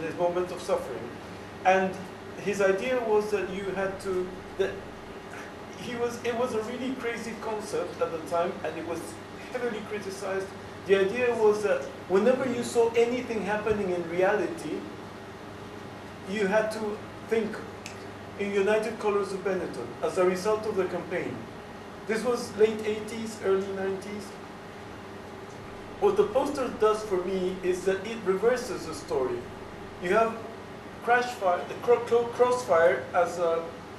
his moment of suffering. And his idea was that you had to, that it was a really crazy concept at the time, and it was heavily criticized. The idea was that whenever you saw anything happening in reality, you had to think in United Colors of Benetton as a result of the campaign. This was late 80s, early 90s. What the poster does for me is that it reverses the story. You have Crossfire as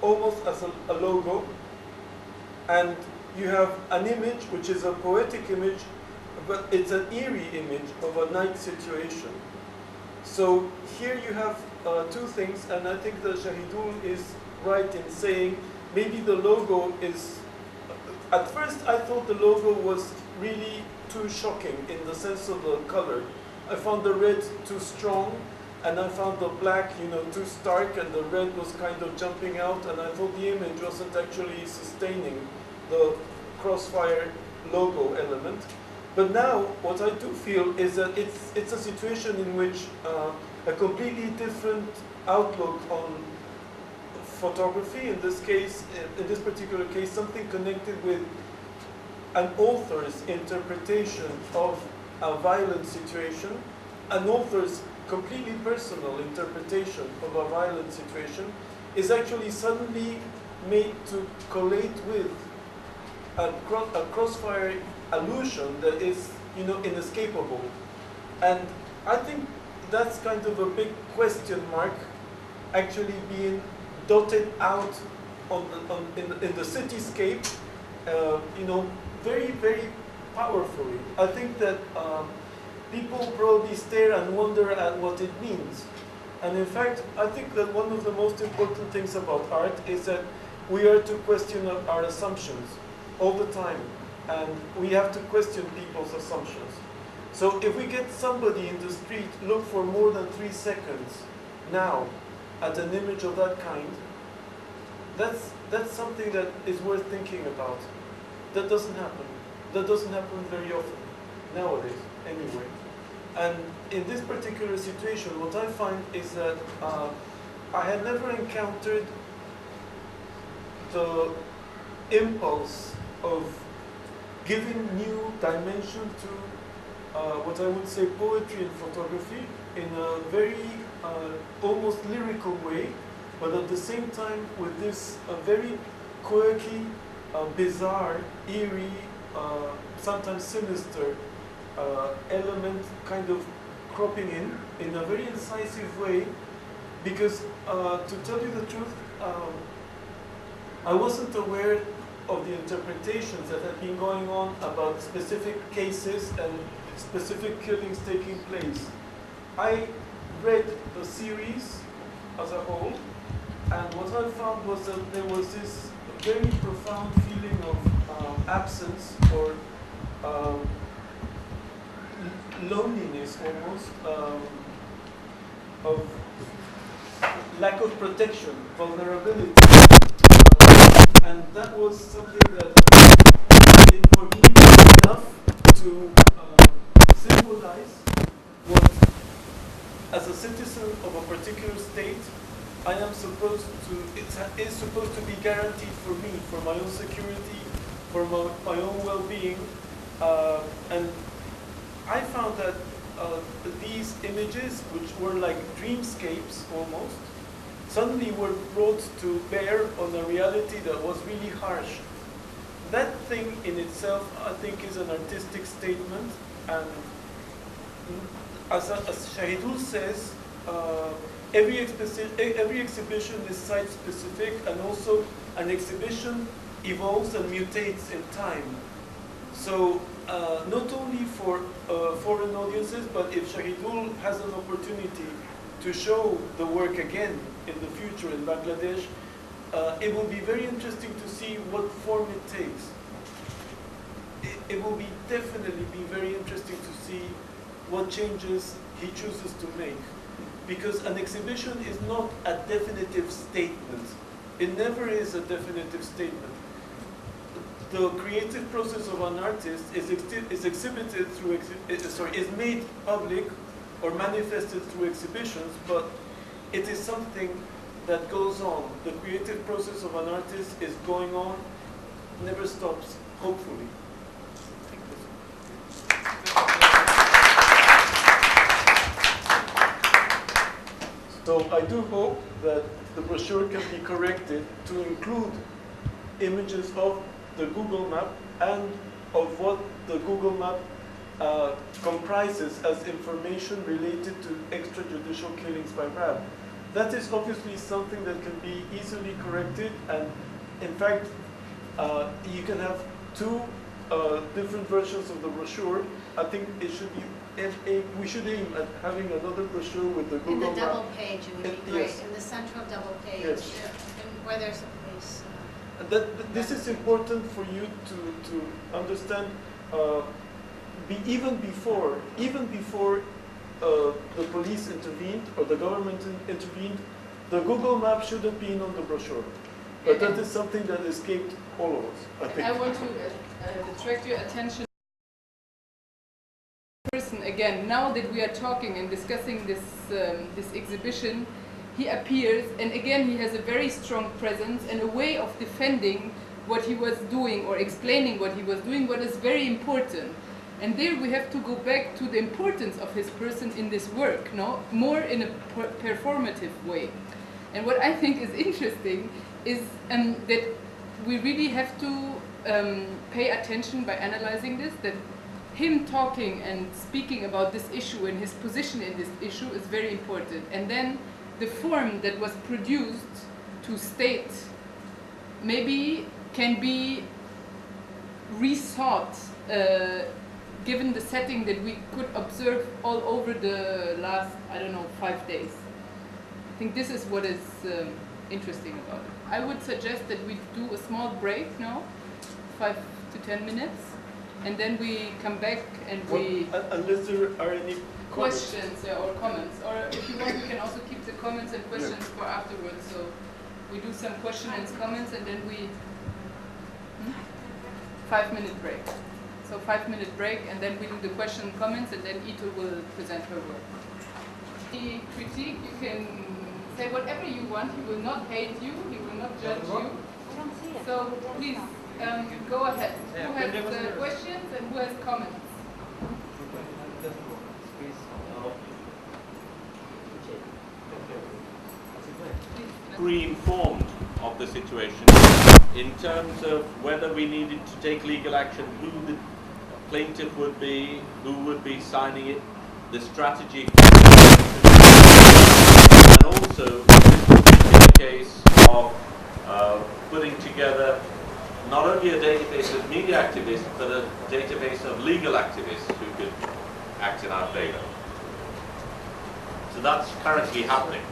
almost as a logo, and you have an image which is a poetic image, but it's an eerie image of a night situation. So here you have two things, and I think that Shahidul is right in saying maybe the logo is, at first I thought the logo was really too shocking in the sense of the color. I found the red too strong, and I found the black, too stark, and the red was kind of jumping out, and I thought the image wasn't actually sustaining the Crossfire logo element. But now, what I do feel is that it's a situation in which a completely different outlook on photography, in this case, in this particular case, something connected with an author's interpretation of a violent situation, an author's completely personal interpretation of a violent situation, is actually suddenly made to collate with a Crossfire allusion that is, inescapable. And I think that's kind of a big question mark actually being dotted out in the cityscape, very, very powerfully. I think that people probably stare and wonder at what it means. And in fact, I think that one of the most important things about art is that we are to question our assumptions all the time. And we have to question people's assumptions. So if we get somebody in the street look for more than 3 seconds now at an image of that kind, that's something that is worth thinking about. That doesn't happen. That doesn't happen very often, nowadays, anyway. And in this particular situation, what I find is that I had never encountered the impulse of giving new dimension to what I would say poetry and photography in a very almost lyrical way, but at the same time with this very quirky, bizarre, eerie, sometimes sinister element kind of cropping in a very incisive way, because to tell you the truth, I wasn't aware of the interpretations that had been going on about specific cases and specific killings taking place. I read the series as a whole, and what I found was that there was this very profound feeling of absence or loneliness almost, of lack of protection, vulnerability. And that was something that, for me, was enough to symbolize what, as a citizen of a particular state, I am supposed to, it is supposed to be guaranteed for me, for my own security, for my own well-being. And I found that these images, which were like dreamscapes almost, suddenly were brought to bear on a reality that was really harsh. That thing in itself, I think, is an artistic statement, and as Shahidul says, every exhibition is site-specific, and also an exhibition evolves and mutates in time. So not only for foreign audiences, but if Shahidul has an opportunity to show the work again in the future in Bangladesh, it will be very interesting to see what form it takes. It will definitely be very interesting to see what changes he chooses to make. Because an exhibition is not a definitive statement. It never is a definitive statement. The creative process of an artist is exhibited through, is made public or manifested through exhibitions, but it is something that goes on. The creative process of an artist is going on, never stops, hopefully. So I do hope that the brochure can be corrected to include images of the Google map and of what the Google map comprises as information related to extrajudicial killings by RAB. That is obviously something that can be easily corrected, and in fact, you can have two different versions of the brochure. I think it should be, we should aim at having another brochure with the Google map. In the double page, it would be great. Yes. In the central double page, Yes. and where there's a place. This is important for you to understand. Even before the police intervened or the government intervened, the Google map should have been on the brochure. But that is something that escaped all of us, I think. I want to attract your attention. Person again. Now that we are talking and discussing this this exhibition, he appears, and again he has a very strong presence and a way of defending what he was doing or explaining what he was doing, what is very important. And there we have to go back to the importance of his person in this work, no? More in a performative way. And what I think is interesting is that we really have to pay attention by analyzing this, that him talking and speaking about this issue and his position in this issue is very important. And then the form that was produced to state maybe can be rethought given the setting that we could observe all over the last, I don't know, 5 days. I think this is what is interesting about it. I would suggest that we do a small break now, 5 to 10 minutes, and then we come back and we... Unless there are any questions or comments. Or if you want, we can also keep the comments and questions for afterwards. So we do some questions and comments, and then we... 5-minute break. So 5-minute break, and then we do the question and comments, and then Ito will present her work. The critique, you can say whatever you want. He will not hate you. He will not judge you. So please go ahead. Who has questions and who has comments? Pre-informed of the situation in terms of whether we needed to take legal action, who the plaintiff would be, who would be signing it, the strategy, and also in the case of putting together not only a database of media activists, but a database of legal activists who could act in our favor. So that's currently happening.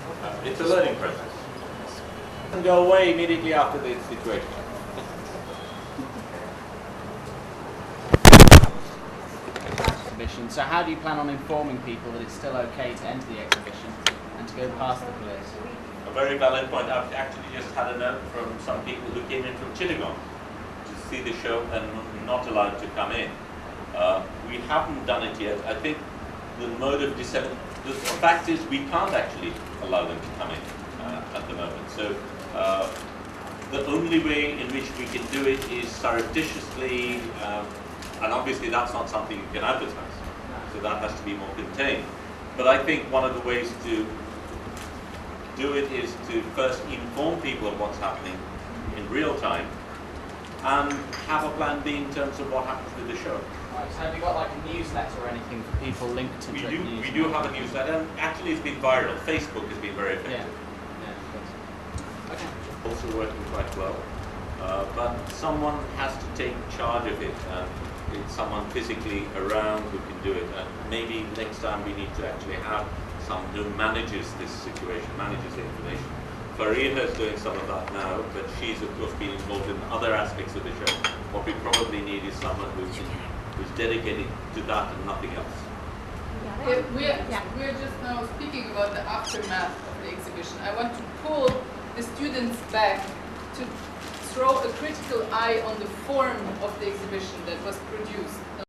It's a learning process. And go away immediately after this situation. Exhibition. So how do you plan on informing people that it's still okay to enter the exhibition and to go past the police? A very valid point. I've actually just had a note from some people who came in from Chittagong to see the show and not allowed to come in. We haven't done it yet. I think the mode of dissemination, the fact is we can't actually allow them to come in at the moment. So the only way in which we can do it is surreptitiously, and obviously that's not something you can advertise. So that has to be more contained. But I think one of the ways to do it is to first inform people of what's happening in real time and have a plan B in terms of what happens with the show. Right, so have you got like a newsletter or anything for people linked to the news? We do have a newsletter, and actually it's been viral. Facebook has been very effective. Yeah. Okay. Also working quite well. But someone has to take charge of it, and it's someone physically around who can do it. And maybe next time we need to actually have someone who manages this situation, manages the information. Farida is doing some of that now, but she's of course been involved in other aspects of the show. What we probably need is someone who's dedicated to that and nothing else. We're just now speaking about the aftermath of the exhibition. I want to pull the students back to throw a critical eye on the form of the exhibition that was produced.